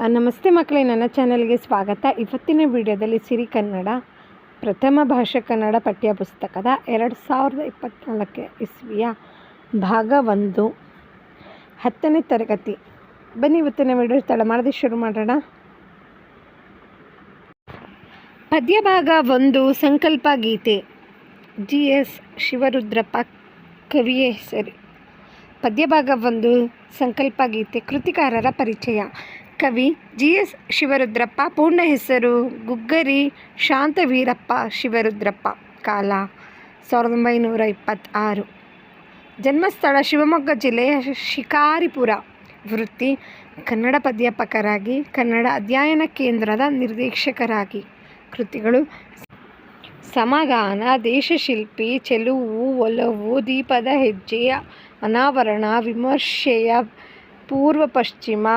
ನಮಸ್ತೆ ಮಕ್ಕಳೇ, ನನ್ನ ಚಾನಲ್ಗೆ ಸ್ವಾಗತ. ಇವತ್ತಿನ ವಿಡಿಯೋದಲ್ಲಿ ಸಿರಿ ಕನ್ನಡ ಪ್ರಥಮ ಭಾಷಾ ಕನ್ನಡ ಪಠ್ಯಪುಸ್ತಕದ 2024 ಇಸ್ವಿಯ ಭಾಗ 1 10ನೇ ತರಗತಿ. ಬನ್ನಿ ಇವತ್ತಿನ ವಿಡಿಯೋ ತಡ ಮಾಡದೆ ಶುರು ಮಾಡೋಣ. ಪದ್ಯ ಭಾಗ 1 ಸಂಕಲ್ಪ ಗೀತೆ. GS ಶಿವರುದ್ರಪ್ಪ ಕವಿಯ ಹೆಸರು. ಪದ್ಯ ಭಾಗ 1 ಸಂಕಲ್ಪ ಗೀತೆ. ಕೃತಿಕಾರರ ಪರಿಚಯ. ಕವಿ GS ಶಿವರುದ್ರಪ್ಪ. ಪೂರ್ಣ ಹೆಸರು ಗುಗ್ಗರಿ ಶಾಂತವೀರಪ್ಪ ಶಿವರುದ್ರಪ್ಪ. ಕಾಲ 1926. ಜನ್ಮಸ್ಥಳ ಶಿವಮೊಗ್ಗ ಜಿಲ್ಲೆಯ ಶಿಕಾರಿಪುರ. ವೃತ್ತಿ ಕನ್ನಡ ಪ್ರಾಧ್ಯಾಪಕರಾಗಿ, ಕನ್ನಡ ಅಧ್ಯಯನ ಕೇಂದ್ರದ ನಿರ್ದೇಶಕರಾಗಿ. ಕೃತಿಗಳು: ಸಮಗಾನ, ದೇಶಶಿಲ್ಪಿ, ಚೆಲುವು, ಒಲವು, ದೀಪದ ಹೆಜ್ಜೆ, ಅನಾವರಣ, ವಿಮರ್ಶೆಯ ಪೂರ್ವ ಪಶ್ಚಿಮ,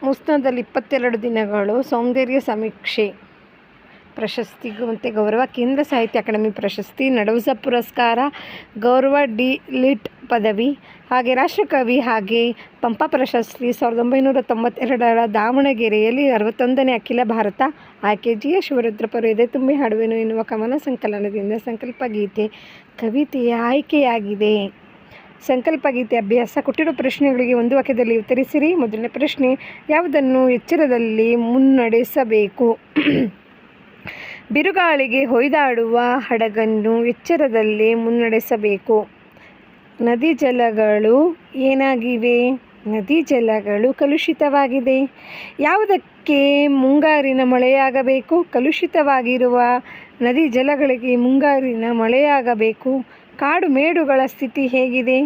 ಮುಸ್ನದಲ್ಲಿ 22 ದಿನಗಳು, ಸೌಂದರ್ಯ ಸಮೀಕ್ಷೆ. ಪ್ರಶಸ್ತಿ ಮತ್ತು ಗೌರವ: ಕೇಂದ್ರ ಸಾಹಿತ್ಯ ಅಕಾಡೆಮಿ ಪ್ರಶಸ್ತಿ, ನಡೌಜ ಪುರಸ್ಕಾರ, ಗೌರವ ಡಿ ಲಿಟ್ ಪದವಿ, ಹಾಗೆ ರಾಷ್ಟ್ರಕವಿ ಹಾಗೆ ಪಂಪ ಪ್ರಶಸ್ತಿ 1992 ದಾವಣಗೆರೆಯಲ್ಲಿ 61ನೇ ಅಖಿಲ ಭಾರತ. ಆಯ್ಕೆ: GS ಶಿವರುದ್ರಪ್ಪರು ಎದೆ ತುಂಬಿ ಹಾಡುವೆನು ಎನ್ನುವ ಕವನ ಸಂಕಲನದಿಂದ ಸಂಕಲ್ಪ ಗೀತೆ ಕವಿತೆಯ ಆಯ್ಕೆಯಾಗಿದೆ. ಸಂಕಲ್ಪ ಗೀತೆ ಅಭ್ಯಾಸ. ಕೊಟ್ಟಿರುವ ಪ್ರಶ್ನೆಗಳಿಗೆ ಒಂದು ವಾಕ್ಯದಲ್ಲಿ ಉತ್ತರಿಸಿರಿ. ಮೊದಲನೇ ಪ್ರಶ್ನೆ: ಯಾವುದನ್ನು ಎಚ್ಚರದಲ್ಲಿ ಮುನ್ನಡೆಸಬೇಕು? ಬಿರುಗಾಳಿಗೆ ಹೊಯ್ದಾಡುವ ಹಡಗನ್ನು ಎಚ್ಚರದಲ್ಲಿ ಮುನ್ನಡೆಸಬೇಕು. ನದಿ ಜಲಗಳು ಏನಾಗಿವೆ? ನದಿ ಜಲಗಳು ಕಲುಷಿತವಾಗಿದೆ. ಯಾವುದಕ್ಕೆ ಮುಂಗಾರಿನ ಮಳೆಯಾಗಬೇಕು? ಕಲುಷಿತವಾಗಿರುವ ನದಿ ಜಲಗಳಿಗೆ ಮುಂಗಾರಿನ ಮಳೆಯಾಗಬೇಕು. ಕಾಡು ಮೇಡುಗಳ ಸ್ಥಿತಿ ಹೇಗಿದೆ?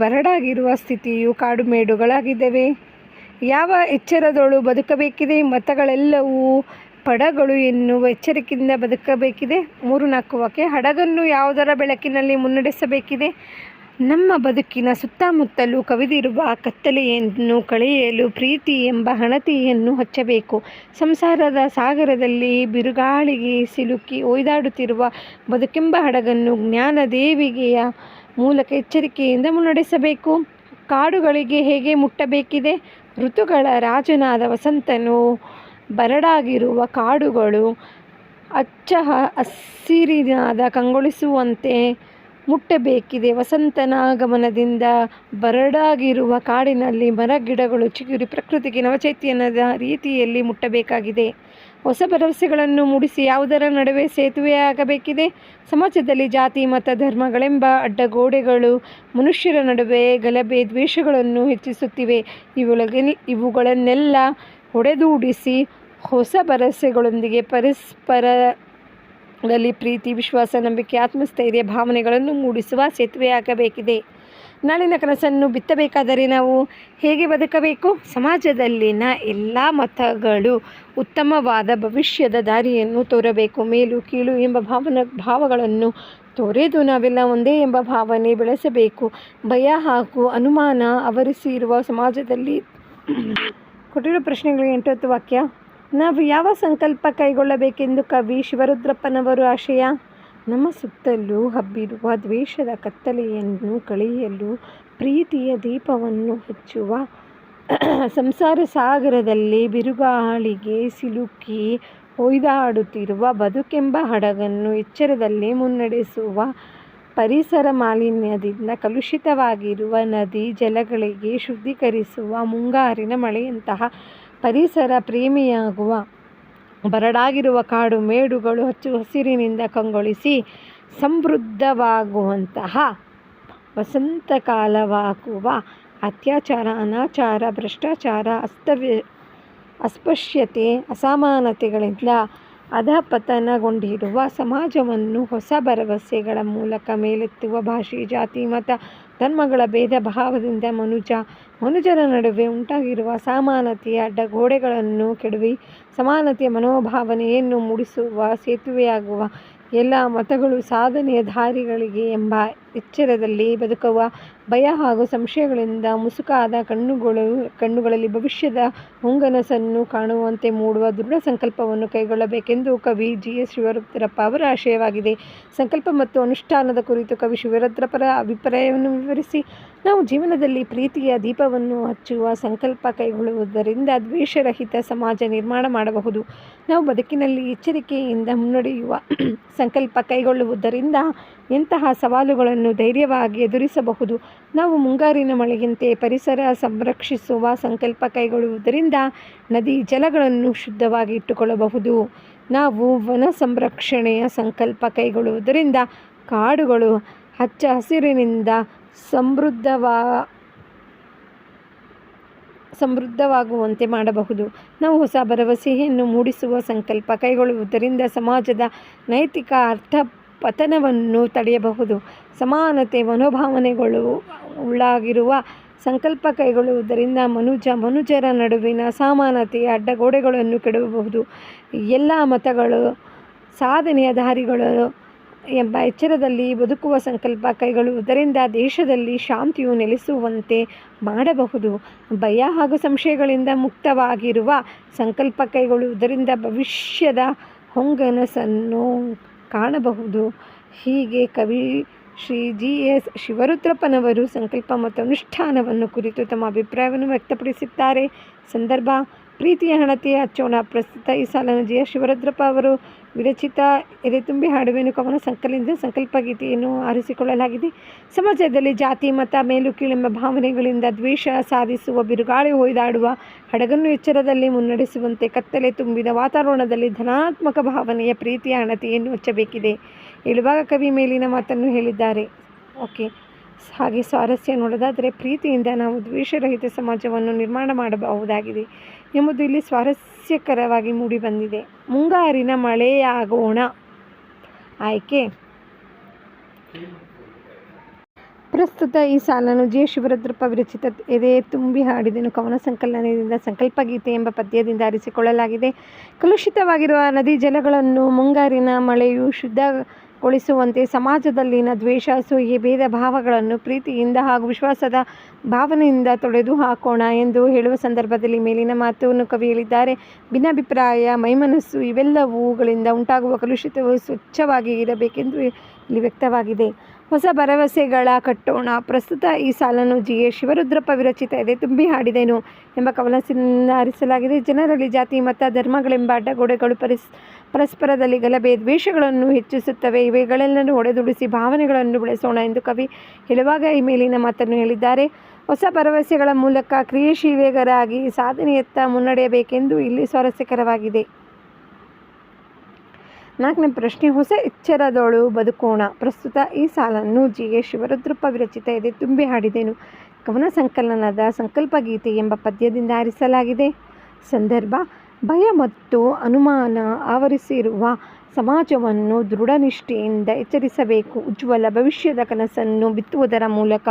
ಬರಡಾಗಿರುವ ಸ್ಥಿತಿಯು ಕಾಡು ಮೇಡುಗಳಾಗಿದ್ದಾವೆ. ಯಾವ ಎಚ್ಚರದೊಳು ಬದುಕಬೇಕಿದೆ? ಮತಗಳೆಲ್ಲವೂ ಪಡಗಳು ಎನ್ನುವ ಎಚ್ಚರಿಕೆಯಿಂದ ಬದುಕಬೇಕಿದೆ. 3-4 ವಾಕ್ಯ. ಹಡಗನ್ನು ಯಾವುದರ ಬೆಳಕಿನಲ್ಲಿ ಮುನ್ನಡೆಸಬೇಕಿದೆ? ನಮ್ಮ ಬದುಕಿನ ಸುತ್ತಮುತ್ತಲೂ ಕವಿದಿರುವ ಕತ್ತಲೆಯನ್ನು ಕಳೆಯಲು ಪ್ರೀತಿ ಎಂಬ ಹಣತೆಯನ್ನು ಹಚ್ಚಬೇಕು. ಸಂಸಾರದ ಸಾಗರದಲ್ಲಿ ಬಿರುಗಾಳಿಗೆ ಸಿಲುಕಿ ಒಯ್ದಾಡುತ್ತಿರುವ ಬದುಕೆಂಬ ಹಡಗನ್ನು ಜ್ಞಾನದೇವಿಗೆಯ ಮೂಲಕ ಎಚ್ಚರಿಕೆಯಿಂದ ಮುನ್ನಡೆಸಬೇಕು. ಕಾಡುಗಳಿಗೆ ಹೇಗೆ ಮುಟ್ಟಬೇಕಿದೆ? ಋತುಗಳ ರಾಜನಾದ ವಸಂತನು ಬರಡಾಗಿರುವ ಕಾಡುಗಳು ಹಚ್ಚ ಹಸಿರಿನಾದ ಕಂಗೊಳಿಸುವಂತೆ ಮುಟ್ಟಬೇಕಿದೆ. ವಸಂತನ ಆಗಮನದಿಂದ ಬರಡಾಗಿರುವ ಕಾಡಿನಲ್ಲಿ ಮರ ಗಿಡಗಳು ಚಿಗುರಿ ಪ್ರಕೃತಿಗೆ ನವಚೈತನ್ಯದ ರೀತಿಯಲ್ಲಿ ಮುಟ್ಟಬೇಕಾಗಿದೆ. ಹೊಸ ಭರವಸೆಗಳನ್ನು ಮೂಡಿಸಿ ಯಾವುದರ ನಡುವೆ ಸೇತುವೆಯಾಗಬೇಕಿದೆ? ಸಮಾಜದಲ್ಲಿ ಜಾತಿ, ಮತ, ಧರ್ಮಗಳೆಂಬ ಅಡ್ಡಗೋಡೆಗಳು ಮನುಷ್ಯರ ನಡುವೆ ಗಲಭೆ, ದ್ವೇಷಗಳನ್ನು ಹೆಚ್ಚಿಸುತ್ತಿವೆ. ಇವುಗಳನ್ನೆಲ್ಲ ಹೊಡೆದೂಡಿಸಿ ಹೊಸ ಭರವಸೆಗಳೊಂದಿಗೆ ಪರಸ್ಪರರಲ್ಲಿ ಪ್ರೀತಿ, ವಿಶ್ವಾಸ, ನಂಬಿಕೆ, ಆತ್ಮಸ್ಥೈರ್ಯ ಭಾವನೆಗಳನ್ನು ಮೂಡಿಸುವ ಸೇತುವೆಯಾಗಬೇಕಿದೆ. ನಾಳಿನ ಕನಸನ್ನು ಬಿತ್ತಬೇಕಾದರೆ ನಾವು ಹೇಗೆ ಬದುಕಬೇಕು? ಸಮಾಜದಲ್ಲಿನ ಎಲ್ಲ ಮತಗಳು ಉತ್ತಮವಾದ ಭವಿಷ್ಯದ ದಾರಿಯನ್ನು ತೋರಬೇಕು. ಮೇಲು ಕೀಳು ಎಂಬ ಭಾವಗಳನ್ನು ತೊರೆದು ನಾವೆಲ್ಲ ಒಂದೇ ಎಂಬ ಭಾವನೆ ಬೆಳೆಸಬೇಕು. ಭಯ ಹಾಗೂ ಅನುಮಾನ ಆವರಿಸಿರುವ ಸಮಾಜದಲ್ಲಿ ಕೊಟ್ಟಿರುವ ಪ್ರಶ್ನೆಗಳಿಗೆ 8 ವಾಕ್ಯ. ನಾವು ಯಾವ ಸಂಕಲ್ಪ ಕೈಗೊಳ್ಳಬೇಕೆಂದು ಕವಿ ಶಿವರುದ್ರಪ್ಪನವರು ಆಶಯ? ನಮ್ಮ ಸುತ್ತಲೂ ಹಬ್ಬಿರುವ ದ್ವೇಷದ ಕತ್ತಲೆಯನ್ನು ಕಳೆಯಲು ಪ್ರೀತಿಯ ದೀಪವನ್ನು ಹಚ್ಚುವ. ಸಂಸಾರ ಸಾಗರದಲ್ಲಿ ಬಿರುಗಾಳಿಗೆ ಸಿಲುಕಿ ಹೊಯ್ದಾಡುತ್ತಿರುವ ಬದುಕೆಂಬ ಹಡಗನ್ನು ಎಚ್ಚರದಲ್ಲಿ ಮುನ್ನಡೆಸುವ. ಪರಿಸರ ಮಾಲಿನ್ಯದಿಂದ ಕಲುಷಿತವಾಗಿರುವ ನದಿ ಜಲಗಳಿಗೆ ಶುದ್ಧೀಕರಿಸುವ. ಮುಂಗಾರಿನ ಮಳೆಯಂತಹ ಪರಿಸರ ಪ್ರೇಮಿಯಾಗುವ. ಬರಡಾಗಿರುವ ಕಾಡು ಮೇಡುಗಳು ಹಚ್ಚು ಹಸಿರಿನಿಂದ ಕಂಗೊಳಿಸಿ ಸಮೃದ್ಧವಾಗುವಂತಹ ವಸಂತಕಾಲವಾಗುವ. ಅತ್ಯಾಚಾರ, ಅನಾಚಾರ, ಭ್ರಷ್ಟಾಚಾರ, ಅಸ್ಪೃಶ್ಯತೆ, ಅಸಮಾನತೆಗಳಿಂದ ಅಧಪತನಗೊಂಡಿರುವ ಸಮಾಜವನ್ನು ಹೊಸ ಭರವಸೆಗಳ ಮೂಲಕ ಮೇಲೆತ್ತುವ. ಭಾಷೆ, ಜಾತಿ, ಮತ, ಧರ್ಮಗಳ ಭೇದ ಭಾವದಿಂದ ಮನುಜರ ನಡುವೆ ಉಂಟಾಗಿರುವ ಅಸಮಾನತೆಯ ಅಡ್ಡಗೋಡೆಗಳನ್ನು ಕೆಡವಿ ಸಮಾನತೆಯ ಮನೋಭಾವನೆಯನ್ನು ಮೂಡಿಸುವ ಸೇತುವೆಯಾಗುವ. ಎಲ್ಲ ಮತಗಳು ಸಾಧನೆಯ ದಾರಿಗಳಿಗೆ ಎಂಬ ಎಚ್ಚರದಲ್ಲಿ ಬದುಕುವ ಭಯ ಹಾಗೂ ಸಂಶಯಗಳಿಂದ ಮುಸುಕಾದ ಕಣ್ಣುಗಳಲ್ಲಿ ಭವಿಷ್ಯದ ಹೊಂಗನಸನ್ನು ಕಾಣುವಂತೆ ಮೂಡುವ ದೃಢ ಸಂಕಲ್ಪವನ್ನು ಕೈಗೊಳ್ಳಬೇಕೆಂದು ಕವಿ GS ಶಿವರುದ್ರಪ್ಪ ಅವರ ಆಶಯವಾಗಿದೆ. ಸಂಕಲ್ಪ ಮತ್ತು ಅನುಷ್ಠಾನದ ಕುರಿತು ಕವಿ ಶಿವರುದ್ರಪ್ಪರ ಅಭಿಪ್ರಾಯವನ್ನು ವಿವರಿಸಿ, ನಾವು ಜೀವನದಲ್ಲಿ ಪ್ರೀತಿಯ ದೀಪವನ್ನು ಹಚ್ಚುವ ಸಂಕಲ್ಪ ಕೈಗೊಳ್ಳುವುದರಿಂದ ದ್ವೇಷರಹಿತ ಸಮಾಜ ನಿರ್ಮಾಣ ಮಾಡಬಹುದು. ನಾವು ಬದುಕಿನಲ್ಲಿ ಎಚ್ಚರಿಕೆಯಿಂದ ಮುನ್ನಡೆಯುವ ಸಂಕಲ್ಪ ಕೈಗೊಳ್ಳುವುದರಿಂದ ಎಂತಹ ಸವಾಲುಗಳನ್ನು ಧೈರ್ಯವಾಗಿ ಎದುರಿಸಬಹುದು. ನಾವು ಮುಂಗಾರಿನ ಮಳೆಯಂತೆ ಪರಿಸರ ಸಂರಕ್ಷಿಸುವ ಸಂಕಲ್ಪ ಕೈಗೊಳ್ಳುವುದರಿಂದ ನದಿ ಜಲಗಳನ್ನು ಶುದ್ಧವಾಗಿ ಇಟ್ಟುಕೊಳ್ಳಬಹುದು. ನಾವು ವನ ಸಂರಕ್ಷಣೆಯ ಸಂಕಲ್ಪ ಕೈಗೊಳ್ಳುವುದರಿಂದ ಕಾಡುಗಳು ಹಚ್ಚ ಹಸಿರಿನಿಂದ ಸಮೃದ್ಧವಾಗುವಂತೆ ಮಾಡಬಹುದು. ನಾವು ಹೊಸ ಭರವಸೆಯನ್ನು ಮೂಡಿಸುವ ಸಂಕಲ್ಪ ಕೈಗೊಳ್ಳುವುದರಿಂದ ಸಮಾಜದ ನೈತಿಕ ಅರ್ಥಪತನವನ್ನು ತಡೆಯಬಹುದು. ಸಮಾನತೆ ಮನೋಭಾವನೆಗಳು ಉಳ್ಳಾಗಿರುವ ಸಂಕಲ್ಪ ಕೈಗೊಳ್ಳುವುದರಿಂದ ಮನುಜರ ನಡುವಿನ ಸಮಾನತೆಯ ಅಡ್ಡಗೋಡೆಗಳನ್ನು ಕೆಡವಬಹುದು. ಎಲ್ಲ ಮತಗಳು ಸಾಧನೆಯ ದಾರಿಗಳು ಎಂಬ ಎಚ್ಚರದಲ್ಲಿ ಬದುಕುವ ಸಂಕಲ್ಪ ಕೈಗೊಳ್ಳುವುದರಿಂದ ದೇಶದಲ್ಲಿ ಶಾಂತಿಯು ನೆಲೆಸುವಂತೆ ಮಾಡಬಹುದು. ಭಯ ಹಾಗೂ ಸಂಶಯಗಳಿಂದ ಮುಕ್ತವಾಗಿರುವ ಸಂಕಲ್ಪ ಕೈಗೊಳ್ಳುವುದರಿಂದ ಭವಿಷ್ಯದ ಹೊಂಗನಸನ್ನು ಕಾಣಬಹುದು. ಹೀಗೆ ಕವಿ ಶ್ರೀ GS ಶಿವರುದ್ರಪ್ಪನವರು ಸಂಕಲ್ಪ ಮತ್ತು ಅನುಷ್ಠಾನವನ್ನು ಕುರಿತು ತಮ್ಮ ಅಭಿಪ್ರಾಯವನ್ನು ವ್ಯಕ್ತಪಡಿಸಿದ್ದಾರೆ. ಸಂದರ್ಭ: ಪ್ರೀತಿಯ ಹಣತೆ ಹಚ್ಚೋಣ. ಪ್ರಸ್ತುತ ಈ ಸಾಲನ್ನು GS ಶಿವರುದ್ರಪ್ಪ ಅವರು ವಿರಚಿತ ಎದೆ ತುಂಬಿ ಹಾಡುವೆನು ಕವನ ಸಂಕಲನದಿಂದ ಸಂಕಲ್ಪ ಗೀತೆಯನ್ನು ಆರಿಸಿಕೊಳ್ಳಲಾಗಿದೆ. ಸಮಾಜದಲ್ಲಿ ಜಾತಿ, ಮತ, ಮೇಲು ಕೀಳೆಂಬ ಭಾವನೆಗಳಿಂದ ದ್ವೇಷ ಸಾಧಿಸುವ ಬಿರುಗಾಳಿ ಹೊಯ್ದಾಡುವ ಹಡಗನ್ನು ಎಚ್ಚರದಲ್ಲಿ ಮುನ್ನಡೆಸುವಂತೆ ಕತ್ತಲೆ ತುಂಬಿದ ವಾತಾವರಣದಲ್ಲಿ ಧನಾತ್ಮಕ ಭಾವನೆಯ ಪ್ರೀತಿಯ ಹಣತೆಯನ್ನು ಹಚ್ಚಬೇಕಿದೆ ಹೇಳುವಾಗ ಕವಿ ಮೇಲಿನ ಮಾತನ್ನು ಹೇಳಿದ್ದಾರೆ. ಹಾಗೆ ಸ್ವಾರಸ್ಯ ನೋಡೋದಾದರೆ, ಪ್ರೀತಿಯಿಂದ ನಾವು ದ್ವೇಷರಹಿತ ಸಮಾಜವನ್ನು ನಿರ್ಮಾಣ ಮಾಡಬಹುದಾಗಿದೆ ಎಂಬುದು ಇಲ್ಲಿ ಸ್ವಾರಸ್ಯಕರವಾಗಿ ಮೂಡಿಬಂದಿದೆ. ಮುಂಗಾರಿನ ಮಳೆಯಾಗೋಣ ಆಯ್ಕೆ. ಪ್ರಸ್ತುತ ಈ ಸಾಲನ್ನು GS ಶಿವರುದ್ರಪ್ಪ ವಿರಚಿತ ಎದೆ ತುಂಬಿ ಹಾಡಿದೆನು ಕವನ ಸಂಕಲನದಿಂದ ಸಂಕಲ್ಪ ಗೀತೆ ಎಂಬ ಪದ್ಯದಿಂದ ಆರಿಸಿಕೊಳ್ಳಲಾಗಿದೆ. ಕಲುಷಿತವಾಗಿರುವ ನದಿ ಜಲಗಳನ್ನು ಮುಂಗಾರಿನ ಮಳೆಯು ಶುದ್ಧಗೊಳಿಸುವಂತೆ ಸಮಾಜದಲ್ಲಿನ ದ್ವೇಷ, ಅಸೂಯೆ, ಭೇದ ಭಾವಗಳನ್ನು ಪ್ರೀತಿಯಿಂದ ಹಾಗೂ ವಿಶ್ವಾಸದ ಭಾವನೆಯಿಂದ ತೊಡೆದು ಹಾಕೋಣ ಎಂದು ಹೇಳುವ ಸಂದರ್ಭದಲ್ಲಿ ಮೇಲಿನ ಮಾತನ್ನು ಕವಿ ಹೇಳಿದ್ದಾರೆ. ಭಿನ್ನಾಭಿಪ್ರಾಯ, ಮೈಮನಸ್ಸು ಇವೆಲ್ಲವುಗಳಿಂದ ಉಂಟಾಗುವ ಕಲುಷಿತವು ಸ್ವಚ್ಛವಾಗಿ ಇರಬೇಕೆಂದು ಇಲ್ಲಿ ವ್ಯಕ್ತವಾಗಿದೆ. ಹೊಸ ಭರವಸೆಗಳ ಕಟ್ಟೋಣ. ಪ್ರಸ್ತುತ ಈ ಸಾಲನ್ನು GS ಶಿವರುದ್ರಪ್ಪ ವಿರಚಿತ ಎದೆ ತುಂಬಿ ಹಾಡಿದೆನು ಎಂಬ ಕವನದಿಂದ ಆರಿಸಲಾಗಿದೆ. ಜನರಲ್ಲಿ ಜಾತಿ, ಮತ, ಧರ್ಮಗಳೆಂಬ ಅಡ್ಡಗೋಡೆಗಳು ಪರಸ್ಪರದಲ್ಲಿ ಗಲಭೆ, ದ್ವೇಷಗಳನ್ನು ಹೆಚ್ಚಿಸುತ್ತವೆ. ಇವೆಗಳೆಲ್ಲನೂ ಹೊಡೆದುಡಿಸಿ ಭಾವನೆಗಳನ್ನು ಬೆಳೆಸೋಣ ಎಂದು ಕವಿ ಹೇಳುವಾಗ ಈ ಮೇಲಿನ ಮಾತನ್ನು ಹೇಳಿದ್ದಾರೆ. ಹೊಸ ಭರವಸೆಗಳ ಮೂಲಕ ಕ್ರಿಯಾಶೀಲರಾಗಿ ಸಾಧನೆಯತ್ತ ಮುನ್ನಡೆಯಬೇಕೆಂದು ಇಲ್ಲಿ ಸ್ವಾರಸ್ಯಕರವಾಗಿದೆ. 4ನೇ ಪ್ರಶ್ನೆ, ಹೊಸ ಎಚ್ಚರದೊಳು ಬದುಕೋಣ. ಪ್ರಸ್ತುತ ಈ ಸಾಲನ್ನು GS ಶಿವರುದ್ರಪ್ಪ ವಿರಚಿತ ಎದೆ ತುಂಬಿ ಹಾಡಿದೆನು ಕವನ ಸಂಕಲನದ ಸಂಕಲ್ಪ ಗೀತೆ ಎಂಬ ಪದ್ಯದಿಂದ ಆರಿಸಲಾಗಿದೆ. ಸಂದರ್ಭ: ಭಯ ಮತ್ತು ಅನುಮಾನ ಆವರಿಸಿರುವ ಸಮಾಜವನ್ನು ದೃಢನಿಷ್ಠೆಯಿಂದ ಎಚ್ಚರಿಸಬೇಕು. ಉಜ್ವಲ ಭವಿಷ್ಯದ ಕನಸನ್ನು ಬಿತ್ತುವುದರ ಮೂಲಕ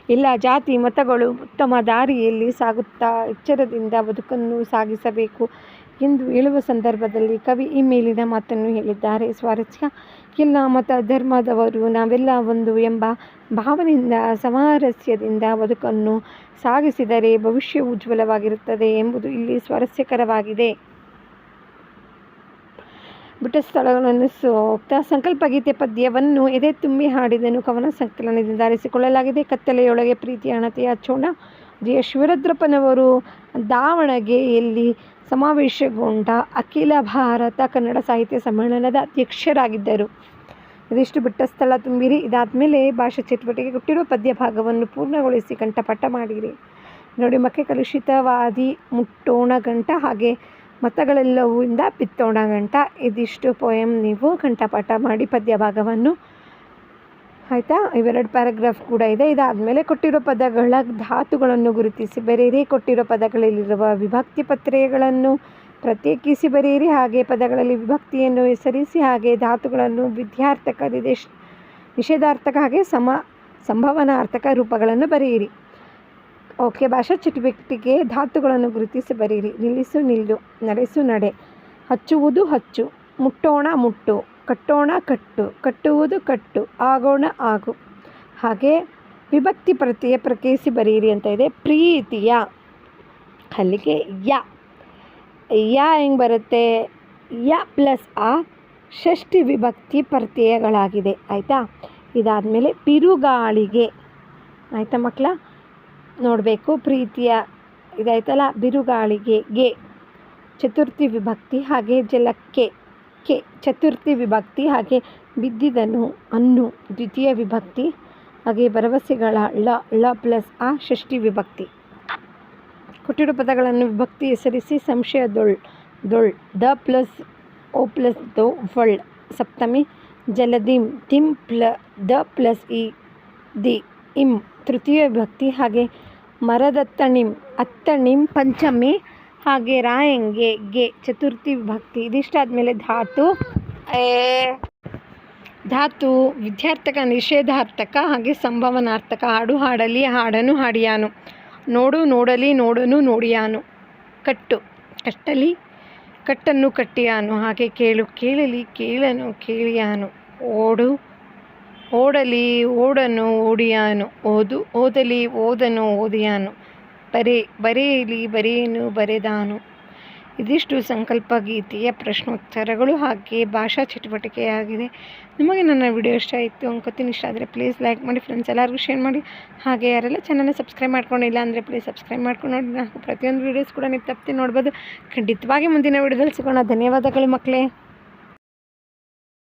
ಎಲ್ಲ ಜಾತಿ ಮತಗಳು ಉತ್ತಮ ದಾರಿಯಲ್ಲಿ ಸಾಗುತ್ತಾ ಎಚ್ಚರದಿಂದ ಬದುಕನ್ನು ಸಾಗಿಸಬೇಕು ಎಂದು ಹೇಳುವ ಸಂದರ್ಭದಲ್ಲಿ ಕವಿ ಈ ಮೇಲಿನ ಮಾತನ್ನು ಹೇಳಿದ್ದಾರೆ. ಸ್ವಾರಸ್ಯ: ಎಲ್ಲ ಮತ ಧರ್ಮದವರು ನಾವೆಲ್ಲ ಒಂದು ಎಂಬ ಭಾವನೆಯಿಂದ ಸಾಮರಸ್ಯದಿಂದ ಬದುಕನ್ನು ಸಾಗಿಸಿದರೆ ಭವಿಷ್ಯ ಉಜ್ವಲವಾಗಿರುತ್ತದೆ ಎಂಬುದು ಇಲ್ಲಿ ಸ್ವಾರಸ್ಯಕರವಾಗಿದೆ. ಬಿಟ್ಟ ಸ್ಥಳಗಳನ್ನು ಸೂಕ್ತ. ಸಂಕಲ್ಪ ಗೀತೆ ಪದ್ಯವನ್ನು ಎದೆ ತುಂಬಿ ಹಾಡಿದೆನು ಕವನ ಸಂಕಲನದಿಂದ ಆರಿಸಿಕೊಳ್ಳಲಾಗಿದೆ. ಕತ್ತಲೆಯೊಳಗೆ ಪ್ರೀತಿಯ ಹಣತೆ ಹಚ್ಚೋಣ. GS ಶಿವರುದ್ರಪ್ಪನವರು ದಾವಣಗೆರೆಯಲ್ಲಿ ಸಮಾವೇಶಗೊಂಡ ಅಖಿಲ ಭಾರತ ಕನ್ನಡ ಸಾಹಿತ್ಯ ಸಮ್ಮೇಳನದ ಅಧ್ಯಕ್ಷರಾಗಿದ್ದರು. ಇದಿಷ್ಟು ಬಿಟ್ಟ ಸ್ಥಳ ತುಂಬಿರಿ. ಇದಾದಮೇಲೆ ಭಾಷಾ ಚಟುವಟಿಕೆ ಕೊಟ್ಟಿರುವ ಪದ್ಯ ಭಾಗವನ್ನು ಪೂರ್ಣಗೊಳಿಸಿ ಕಂಠಪಾಠ ಮಾಡಿರಿ. ನೋಡಿ ಮಕ್ಕೆ ಕಲುಷಿತವಾದಿ ಮುಟ್ಟೋಣ ಗಂಟ, ಹಾಗೆ ಮತಗಳೆಲ್ಲವೂ ಇಂದ ಬಿತ್ತೋಣ ಗಂಟ. ಇದಿಷ್ಟು ಪೋಯಮ್ ನೀವು ಕಂಠಪಾಠ ಮಾಡಿ ಪದ್ಯ ಭಾಗವನ್ನು, ಆಯಿತಾ. ಇವೆರಡು ಪ್ಯಾರಾಗ್ರಾಫ್ ಕೂಡ ಇದೆ. ಇದಾದಮೇಲೆ ಕೊಟ್ಟಿರೋ ಪದಗಳ ಧಾತುಗಳನ್ನು ಗುರುತಿಸಿ ಬರೆಯಿರಿ. ಕೊಟ್ಟಿರೋ ಪದಗಳಲ್ಲಿರುವ ವಿಭಕ್ತಿ ಪ್ರತ್ಯಯಗಳನ್ನು ಪ್ರತ್ಯೇಕಿಸಿ ಬರೆಯಿರಿ. ಹಾಗೆ ಪದಗಳಲ್ಲಿ ವಿಭಕ್ತಿಯನ್ನು ಹೆಸರಿಸಿ, ಹಾಗೆ ಧಾತುಗಳನ್ನು ವಿಧ್ಯಾರ್ಥಕ, ನಿಷೇಧಾರ್ಥಕ, ಹಾಗೆ ಸಂಭವನಾರ್ಥಕ ರೂಪಗಳನ್ನು ಬರೆಯಿರಿ. ಭಾಷಾ ಚಟುವಟಿಕೆ ಧಾತುಗಳನ್ನು ಗುರುತಿಸಿ ಬರೆಯಿರಿ. ನಿಲ್ಲಿಸು ನಿಲ್ಲು, ನಡೆಸು ನಡೆ, ಹಚ್ಚುವುದು ಹಚ್ಚು, ಮುಟ್ಟೋಣ ಮುಟ್ಟು, ಕಟ್ಟೋಣ ಕಟ್ಟು, ಕಟ್ಟುವುದು ಕಟ್ಟು, ಆಗೋಣ ಆಗು, ಹಾಗೆ ವಿಭಕ್ತಿ ಪ್ರತ್ಯಯ ಪ್ರಕೇಸಿ ಬರೀರಿ ಅಂತ ಇದೆ. ಪ್ರೀತಿಯ ಅಲ್ಲಿಗೆ ಯ ಹೆಂಗೆ ಬರುತ್ತೆ, ಯ ಪ್ಲಸ್ ಆ ಷಷ್ಠಿ ವಿಭಕ್ತಿ ಪ್ರತ್ಯಯಗಳಾಗಿದೆ. ಆಯಿತಾ. ಇದಾದಮೇಲೆ ಬಿರುಗಾಳಿಗೆ. ಆಯಿತಾ ಮಕ್ಕಳ, ನೋಡಬೇಕು. ಪ್ರೀತಿಯ ಇದಾಯ್ತಲ್ಲ, ಬಿರುಗಾಳಿಗೆ ಗೆ ಚತುರ್ಥಿ ವಿಭಕ್ತಿ, ಹಾಗೆ ಜಲಕ್ಕೆ ಕೆ ಚತುರ್ಥಿ ವಿಭಕ್ತಿ, ಹಾಗೆ ಬಿದ್ದಿದನು ಅನ್ನು ದ್ವಿತೀಯ ವಿಭಕ್ತಿ, ಹಾಗೆ ಭರವಸೆಗಳ ಳ ಪ್ಲಸ್ ಆ ಷಷ್ಠಿ ವಿಭಕ್ತಿ. ಕೊಟ್ಟಿರೋ ಪದಗಳನ್ನು ವಿಭಕ್ತಿ ಹೆಸರಿಸಿ. ಸಂಶಯ ದೊಳ್ ದ ಪ್ಲಸ್ ಓ ಪ್ಲಸ್ ದೋ ವಳ್ ಸಪ್ತಮಿ. ಜಲದಿಂ ತಿಂ ದ ಪ್ಲಸ್ ಇ ದಿ ಇಂ ತೃತೀಯ ವಿಭಕ್ತಿ, ಹಾಗೆ ಮರದತ್ತಣಿಂ ಅತ್ತಣಿಂ ಪಂಚಮಿ, ಹಾಗೆ ರಾಯಂಗೆ ಗೆ ಚತುರ್ಥಿ ವಿಭಕ್ತಿ. ಇದಿಷ್ಟಾದಮೇಲೆ ಧಾತು ವಿದ್ಯಾರ್ಥಕ, ನಿಷೇಧಾರ್ಥಕ, ಹಾಗೆ ಸಂಭವನಾರ್ಥಕ. ಹಾಡು ಹಾಡಲಿ ಹಾಡನು ಹಾಡಿಯಾನು. ನೋಡು ನೋಡಲಿ ನೋಡನು ನೋಡಿಯಾನು. ಕಟ್ಟು ಕಟ್ಟಲಿ ಕಟ್ಟನ್ನು ಕಟ್ಟಿಯಾನು. ಹಾಗೆ ಕೇಳು ಕೇಳಲಿ ಕೇಳನು ಕೇಳಿಯಾನು. ಓಡಲಿ ಓಡನು ಓಡಿಯಾನು. ಓದಲಿ ಓದನು ಓದಿಯಾನು. ಬರೆಯಲಿ ಬರೆಯನು ಬರೆದಾನು. ಇದಿಷ್ಟು ಸಂಕಲ್ಪ ಗೀತೆಯ ಪ್ರಶ್ನೋತ್ತರಗಳು ಹಾಗೆ ಭಾಷಾ ಚಟುವಟಿಕೆಯಾಗಿದೆ. ನಿಮಗೆ ನನ್ನ ವಿಡಿಯೋ ಇಷ್ಟ ಆಯಿತು ಅನ್ಕೋತೀನಿ. ಇಷ್ಟ ಆದರೆ ಪ್ಲೀಸ್ ಲೈಕ್ ಮಾಡಿ, ಫ್ರೆಂಡ್ಸ್ ಎಲ್ಲರಿಗೂ ಶೇರ್ ಮಾಡಿ. ಹಾಗೆ ಯಾರೆಲ್ಲ ಚಾನಲ್ನ ಸಬ್ಸ್ಕ್ರೈಬ್ ಮಾಡ್ಕೊಂಡಿಲ್ಲ ಅಂದರೆ ಪ್ಲೀಸ್ ಸಬ್ಸ್ಕ್ರೈಬ್ ಮಾಡ್ಕೊಂಡು ನೋಡಿ. ನಾನು ಪ್ರತಿಯೊಂದು ವೀಡಿಯೋಸ್ ಕೂಡ ನೀವು ತಪ್ಪದೆ ನೋಡ್ಬೋದು. ಖಂಡಿತವಾಗಿ ಮುಂದಿನ ವಿಡಿಯೋದಲ್ಲಿ ಸಿಗೋಣ. ಧನ್ಯವಾದಗಳು ಮಕ್ಕಳೇ.